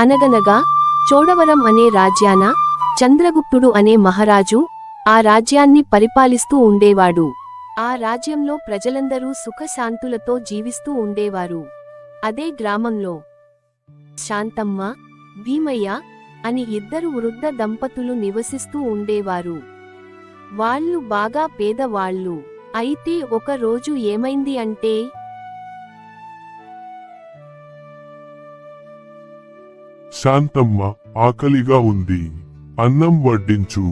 అనగనగా చోడవరం అనే రాజ్యాన చంద్రగుప్తుడు అనే మహారాజు ఆ రాజ్యాన్ని పరిపాలిస్తూ ఉండేవాడు. ఆ రాజ్యంలో ప్రజలందరూ సుఖశాంతులతో జీవిస్తూ ఉండేవారు. అదే గ్రామంలో శాంతమ్మ, భీమయ్య అని ఇద్దరు వృద్ధ దంపతులు నివసిస్తూ ఉండేవారు. వాళ్ళు బాగా పేదవాళ్ళు. అయితే ఒక రోజు ఏమైంది అంటే, శాంతమ్మ, ఆకలిగా ఉంది, అన్నం వడ్డించు.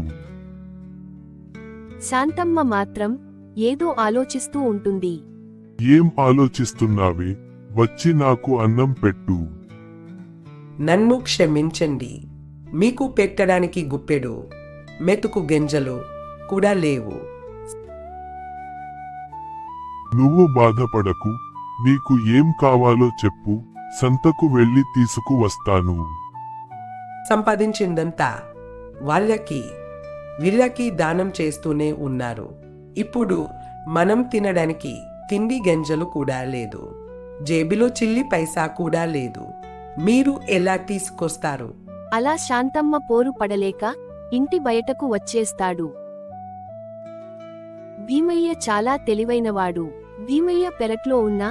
శాంతమ్మ మాత్రం ఏదో ఆలోచిస్తూ ఉంటుంది. ఏం ఆలోచిస్తున్నావే? వచ్చి నాకు అన్నం పెట్టు. నన్ను క్షమించండి, మీకు పెట్టడానికి గుప్పెడు మెతుకు గింజలు కూడా లేవు. నువ్వు బాధపడకు, నీకు ఏం కావాలో చెప్పు, సంతకు వెళ్ళి తీసుకు వస్తాను. సంపాదించిందంతా వీళ్ళకి దానం చేస్తూనే ఉన్నారు. ఇప్పుడు మనం తినడానికి తిండి గింజలు కూడా లేదు, జేబులో చిల్లి పైసా కూడా లేదు. మీరు ఎలా తీసుకొస్తారు? అలా శాంతమ్మ పోరు పడలేక ఇంటి బయటకు వచ్చేస్తాడు. భీమయ్య చాలా తెలివైనవాడు. భీమయ్య పెరట్లో ఉన్న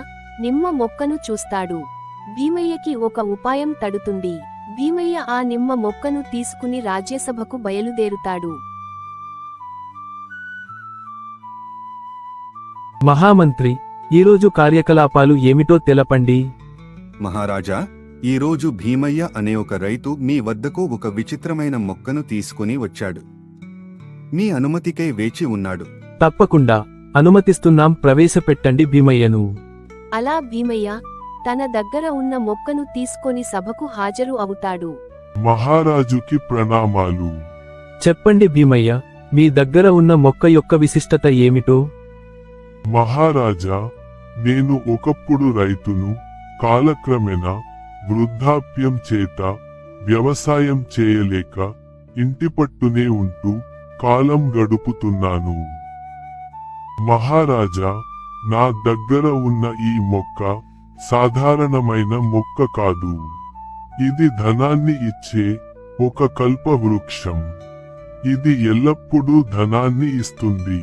నిమ్మ మొక్కను చూస్తాడు. భీమయ్యకి ఒక ఉపాయం తడుతుంది. భీమయ్య ఆ నిమ్మ మొక్కను తీసుకుని రాజ్యసభకు బయలుదేరుతాడు. మహామంత్రి, ఈరోజు కార్యకలాపాలు ఏమిటో తెలపండి. మహారాజా, ఈరోజు భీమయ్య అనే ఒక రైతు మీ వద్దకు ఒక విచిత్రమైన మొక్కను తీసుకుని వచ్చాడు. మీ అనుమతికై వేచి ఉన్నాడు. తప్పకుండా అనుమతిస్తున్నాం, ప్రవేశపెట్టండి భీమయ్యను. అలా భీమయ్య తన దగ్గర ఉన్న మొక్కను తీసుకొని సభకు హాజరు అవుతాడు. మహారాజుకి ప్రణామాలు. చెప్పండి భీమయ్య, మీ దగ్గర ఉన్న మొక్క యొక్క విశిష్టత ఏమిటో? మహారాజా, నేను ఒకప్పుడు రైతును. కాలక్రమేణా వృద్ధాప్యం చేత వ్యవసాయం చేయలేక ఇంటిపట్టునే ఉంటూ కాలం గడుపుతున్నాను. మహారాజా, నా దగ్గర ఉన్న ఈ మొక్క సాధారణమైన మొక్క కాదు. ఇది ధనాన్ని ఇచ్చే ఒక కల్ప వృక్షం. ఇది ఎల్లప్పుడూ ధనాన్ని ఇస్తుంది.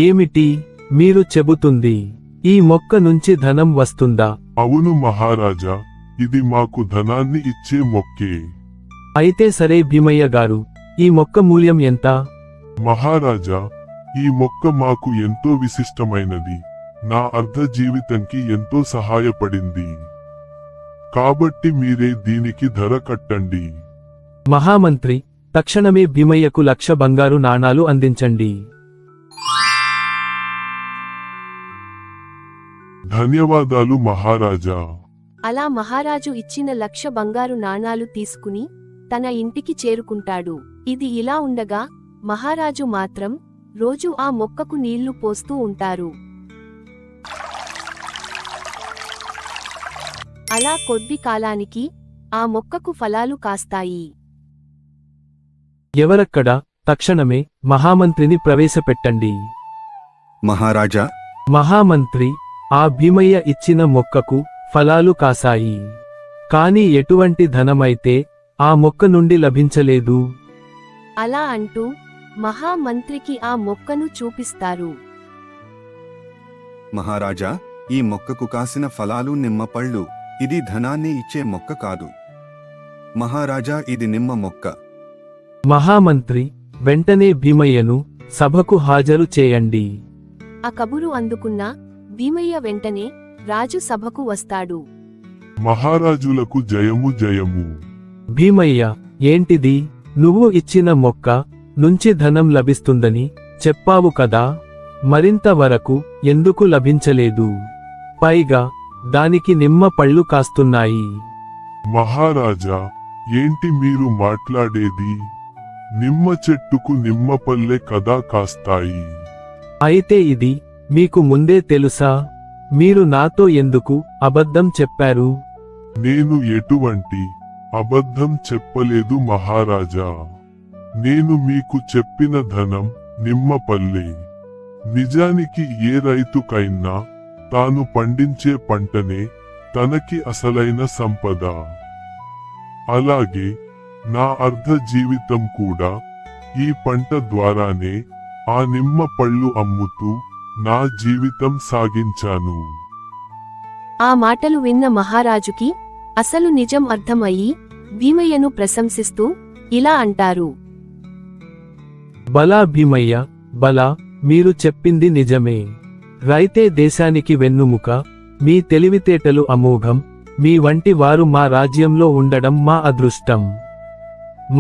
ఏమిటి మీరు చెబుతుంది? ఈ మొక్క నుంచి ధనం వస్తుందా? అవును మహారాజా, ఇది మాకు ధనాన్ని ఇచ్చే మొక్కే. అయితే సరే భీమయ్య గారు, ఈ మొక్క మూల్యం ఎంత? మహారాజా, ఈ మొక్క మాకు ఎంతో విశిష్టమైనది. నా అర్ధ జీవితంకి ఎంతో సహాయపడింది. కాబట్టి మీరే దీనికి ధర కట్టండి. మహామంత్రి, తక్షణమే భీమయ్యకు 1,00,000 బంగారు నాణాలు అందించండి. ధన్యవాదాలు మహారాజా. అలా మహారాజు ఇచ్చిన 1,00,000 బంగారు నాణాలు తీసుకుని తన ఇంటికి చేరుకుంటాడు. ఇది ఇలా ఉండగా మహారాజు మాత్రం రోజూ ఆ మొక్కకు నీళ్లు పోస్తూ ఉంటారు. అలా కొద్ది కాలానికి ఆ మొక్కకు ఫలాలు కాస్తాయి. ఎవరక్కడ? తక్షణమే మహామంత్రిని ప్రవేశపెట్టండి. మహారాజా, మహామంత్రి, ఆ భీమయ్య ఇచ్చిన మొక్కకు ఫలాలు కాసాయి. కాని ఎటువంటి ధనమైతే ఆ మొక్క నుండి లభించలేదు. అలా అంటూ మహామంత్రికి ఆ మొక్కను చూపిస్తారు. మహారాజా, ఈ మొక్కకు కాసిన ఫలాలు నిమ్మ పళ్ళు. ఇది ధనాన్ని ఇచ్చే మొక్క కాదు. మహారాజా, ఇది నిమ్మ మొక్క. మహామంత్రి, వెంటనే భీమయ్యను సభకు హాజరు చేయండి. ఆ కబురు అందుకున్న భీమయ్య వెంటనే రాజు సభకు వస్తాడు. మహారాజులకు జయము జయము. భీమయ్య, ఏంటిది? నువ్వు ఇచ్చిన మొక్క నుంచి ధనం లభిస్తుందని చెప్పావు కదా, మరింత వరకు ఎందుకు లభించలేదు? పైగా దానికి నిమ్మ పళ్ళు కాస్తున్నాయి. మహారాజా, ఏంటి మీరు మాట్లాడేది? నిమ్మ చెట్టుకు నిమ్మపల్లె కదా కాస్తాయి. అయితే ఇది మీకు ముందే తెలుసా? మీరు నాతో ఎందుకు అబద్ధం చెప్పారు? నేను ఎటువంటి అబద్ధం చెప్పలేదు మహారాజా. నేను మీకు చెప్పిన ధనం నిమ్మపల్లె. నిజానికి ఏ రైతుకైనా తాను పండించే పంటనే తనకి అసలైన సంపద. అలాగే నా అర్ధ జీవితం కూడా ఈ పంట ద్వారానే ఆ నిమ్మ పళ్ళు అమ్ముతూ నా జీవితం సాగించాను. ఆ మాటలు విన్న మహారాజుకి అసలు నిజం అర్థమయ్యి భీమయ్యను ప్రశంసిస్తూ ఇలా అంటారు. బలా భీమయ్య, బలా, మీరు చెప్పింది నిజమే. రైతే దేశానికి వెన్నుముక, మీ తెలివితేటలు అమోఘం, మీ వంటి వారు మా రాజ్యంలో ఉండడం మా అదృష్టం.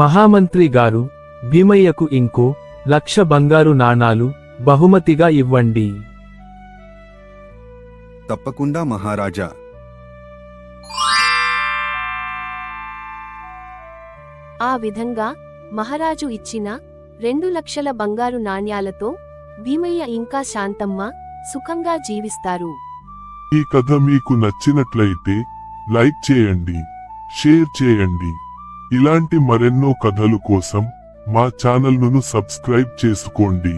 మహామంత్రి గారు, భీమయ్యకు ఇంకో 1,00,000 బంగారు నాణాలు బహుమతిగా ఇవ్వండి. తప్పకుండా మహారాజా. ఆ విధంగా మహారాజు ఇచ్చిన 2,00,000 బంగారు నాణ్యాలతో భీమయ్య ఇంకా శాంతమ్మ సుఖంగా జీవిస్తారు. ఈ కథ మీకు నచ్చినట్లయితే లైక్ చేయండి, షేర్ చేయండి. ఇలాంటి మరెన్నో కథలు కోసం మా ఛానల్ను సబ్స్క్రైబ్ చేసుకోండి.